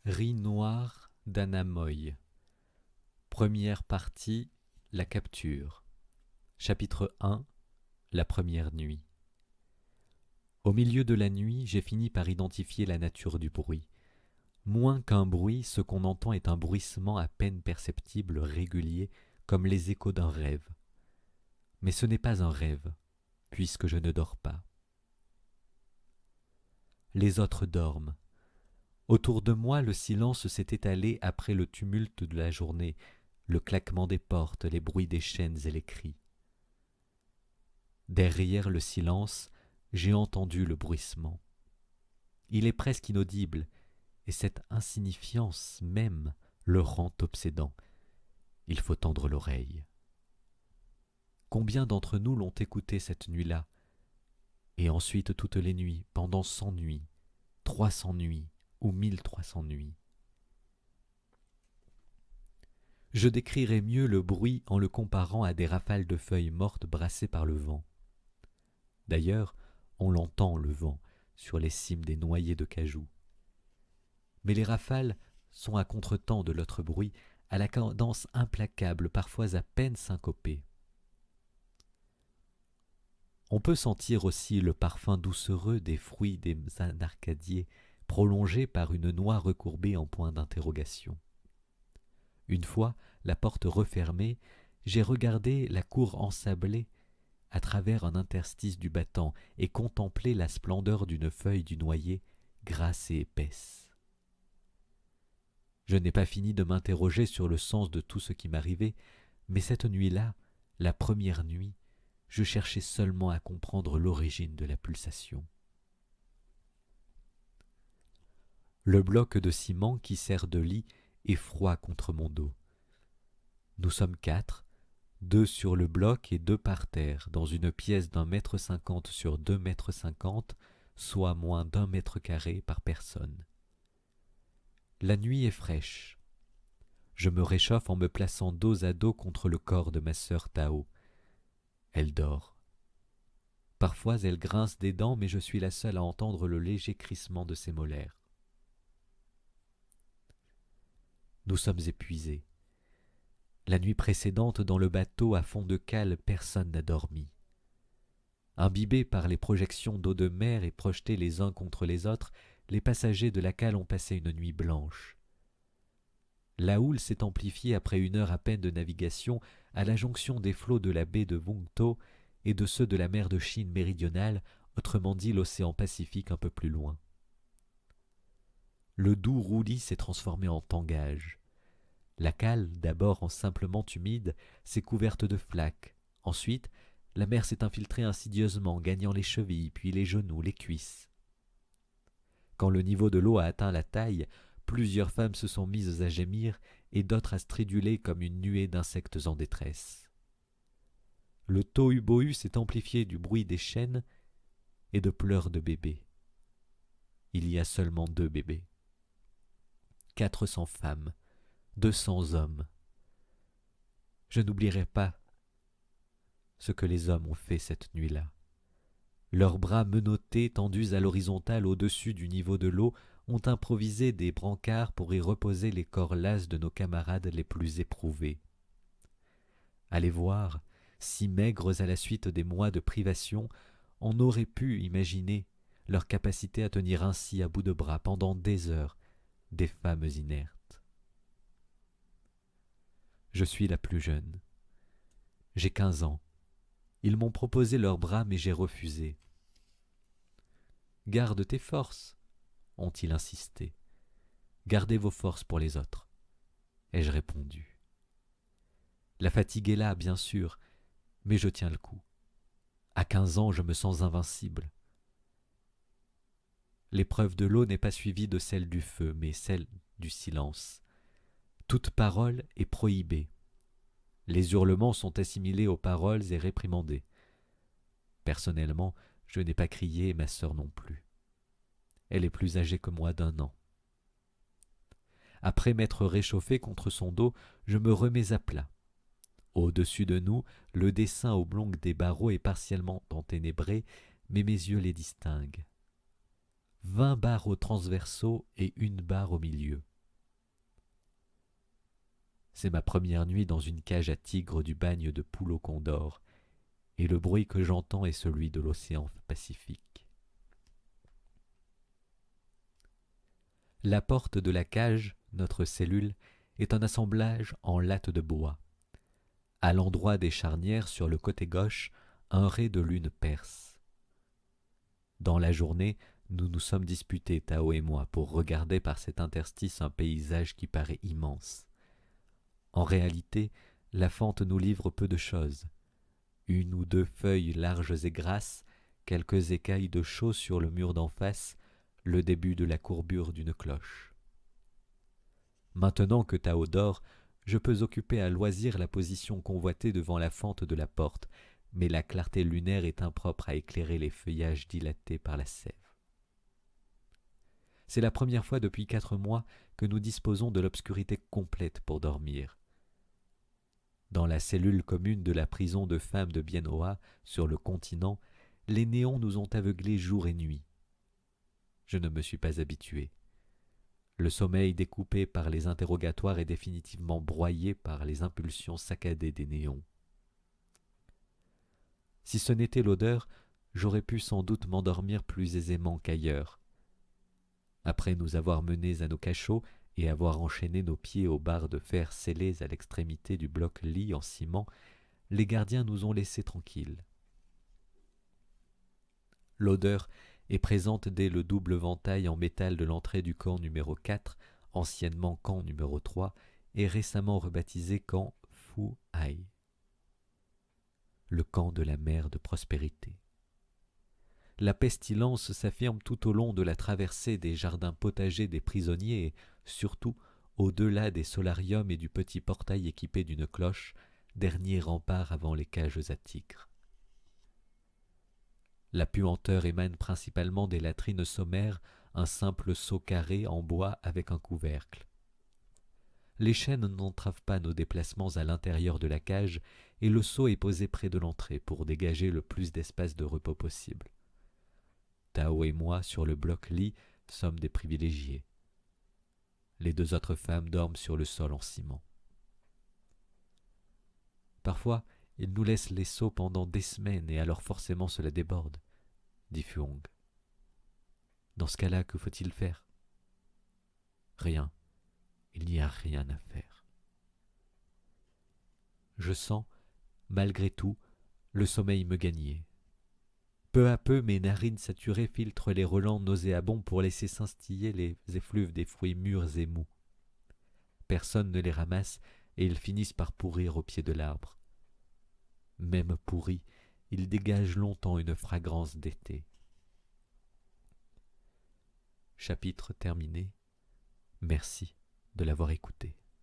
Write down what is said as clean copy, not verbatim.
Riz noir d'Anna Moy. Première partie, la capture. Chapitre 1, la première nuit. Au milieu de la nuit, j'ai fini par identifier la nature du bruit. Moins qu'un bruit, ce qu'on entend est un bruissement à peine perceptible, régulier, comme les échos d'un rêve. Mais ce n'est pas un rêve, puisque je ne dors pas. Les autres dorment. Autour de moi, le silence s'est étalé après le tumulte de la journée, le claquement des portes, les bruits des chaînes et les cris. Derrière le silence, j'ai entendu le bruissement. Il est presque inaudible, et cette insignifiance même le rend obsédant. Il faut tendre l'oreille. Combien d'entre nous l'ont écouté cette nuit-là, et ensuite toutes les nuits, pendant 100 nuits, 300 nuits ou 1300 nuits? Je décrirais mieux le bruit en le comparant à des rafales de feuilles mortes brassées par le vent. D'ailleurs, on l'entend, le vent, sur les cimes des noyers de cajou. Mais les rafales sont à contretemps de l'autre bruit, à la cadence implacable, parfois à peine syncopée. On peut sentir aussi le parfum doucereux des fruits des anarcadiers, prolongé par une noix recourbée en point d'interrogation. Une fois, la porte refermée, j'ai regardé la cour ensablée à travers un interstice du battant et contemplé la splendeur d'une feuille du noyer, grasse et épaisse. Je n'ai pas fini de m'interroger sur le sens de tout ce qui m'arrivait, mais cette nuit-là, la première nuit, je cherchais seulement à comprendre l'origine de la pulsation. Le bloc de ciment qui sert de lit est froid contre mon dos. Nous sommes 4, 2 sur le bloc et 2 par terre, dans une pièce d'1,50 m sur 2,50 m, soit moins d'1 m² par personne. La nuit est fraîche. Je me réchauffe en me plaçant dos à dos contre le corps de ma sœur Tao. Elle dort. Parfois elle grince des dents, mais je suis la seule à entendre le léger crissement de ses molaires. Nous sommes épuisés. La nuit précédente, dans le bateau à fond de cale, personne n'a dormi. Imbibés par les projections d'eau de mer et projetés les uns contre les autres, les passagers de la cale ont passé une nuit blanche. La houle s'est amplifiée après 1 heure à peine de navigation à la jonction des flots de la baie de Vung-To et de ceux de la mer de Chine méridionale, autrement dit l'océan Pacifique un peu plus loin. Le doux roulis s'est transformé en tangage. La cale, d'abord en simplement humide, s'est couverte de flaques. Ensuite, la mer s'est infiltrée insidieusement, gagnant les chevilles, puis les genoux, les cuisses. Quand le niveau de l'eau a atteint la taille, plusieurs femmes se sont mises à gémir et d'autres à striduler comme une nuée d'insectes en détresse. Le tohu-bohu s'est amplifié du bruit des chaînes et de pleurs de bébés. Il y a seulement 2 bébés. 400 femmes, 200 hommes. Je n'oublierai pas ce que les hommes ont fait cette nuit-là. Leurs bras menottés, tendus à l'horizontale au-dessus du niveau de l'eau, ont improvisé des brancards pour y reposer les corps lasses de nos camarades les plus éprouvés. À les voir, si maigres à la suite des mois de privation, on aurait pu imaginer leur capacité à tenir ainsi à bout de bras pendant des heures, des femmes inertes. Je suis la plus jeune. J'ai 15 ans. Ils m'ont proposé leurs bras, mais j'ai refusé. « Garde tes forces », ont-ils insisté. « Gardez vos forces pour les autres », ai-je répondu. La fatigue est là, bien sûr, mais je tiens le coup. À 15 ans, je me sens invincible. L'épreuve de l'eau n'est pas suivie de celle du feu, mais celle du silence. Toute parole est prohibée. Les hurlements sont assimilés aux paroles et réprimandés. Personnellement, je n'ai pas crié et ma sœur non plus. Elle est plus âgée que moi d'1 an. Après m'être réchauffé contre son dos, je me remets à plat. Au-dessus de nous, le dessin oblong des barreaux est partiellement enténébré, mais mes yeux les distinguent. 20 barreaux transversaux et 1 barre au milieu. C'est ma première nuit dans une cage à tigres du bagne de Pulo Condor, et le bruit que j'entends est celui de l'océan Pacifique. La porte de la cage, notre cellule, est un assemblage en lattes de bois. À l'endroit des charnières sur le côté gauche, un ray de lune perce. Dans la journée, nous nous sommes disputés, Tao et moi, pour regarder par cet interstice un paysage qui paraît immense. En réalité, la fente nous livre peu de choses. Une ou deux feuilles larges et grasses, quelques écailles de chaux sur le mur d'en face, le début de la courbure d'une cloche. Maintenant que Tao dort, je peux occuper à loisir la position convoitée devant la fente de la porte, mais la clarté lunaire est impropre à éclairer les feuillages dilatés par la sève. C'est la première fois depuis 4 mois que nous disposons de l'obscurité complète pour dormir. Dans la cellule commune de la prison de femmes de Biennoa, sur le continent, les néons nous ont aveuglés jour et nuit. Je ne me suis pas habitué. Le sommeil découpé par les interrogatoires est définitivement broyé par les impulsions saccadées des néons. Si ce n'était l'odeur, j'aurais pu sans doute m'endormir plus aisément qu'ailleurs. Après nous avoir menés à nos cachots et avoir enchaîné nos pieds aux barres de fer scellées à l'extrémité du bloc-lit en ciment, les gardiens nous ont laissés tranquilles. L'odeur est présente dès le double ventail en métal de l'entrée du camp numéro 4, anciennement camp numéro 3, et récemment rebaptisé camp Fu Hai, le camp de la mère de prospérité. La pestilence s'affirme tout au long de la traversée des jardins potagers des prisonniers et, surtout, au-delà des solariums et du petit portail équipé d'une cloche, dernier rempart avant les cages à tigres. La puanteur émane principalement des latrines sommaires, un simple seau carré en bois avec un couvercle. Les chaînes n'entravent pas nos déplacements à l'intérieur de la cage et le seau est posé près de l'entrée pour dégager le plus d'espace de repos possible. Tao et moi, sur le bloc-lit, sommes des privilégiés. Les 2 autres femmes dorment sur le sol en ciment. Parfois, ils nous laissent les seaux pendant des semaines et alors forcément cela déborde, dit Fuong. Dans ce cas-là, que faut-il faire? Rien. Il n'y a rien à faire. Je sens, malgré tout, le sommeil me gagner. Peu à peu, mes narines saturées filtrent les relents nauséabonds pour laisser s'instiller les effluves des fruits mûrs et mous. Personne ne les ramasse et ils finissent par pourrir au pied de l'arbre. Même pourris, ils dégagent longtemps une fragrance d'été. Chapitre terminé. Merci de l'avoir écouté.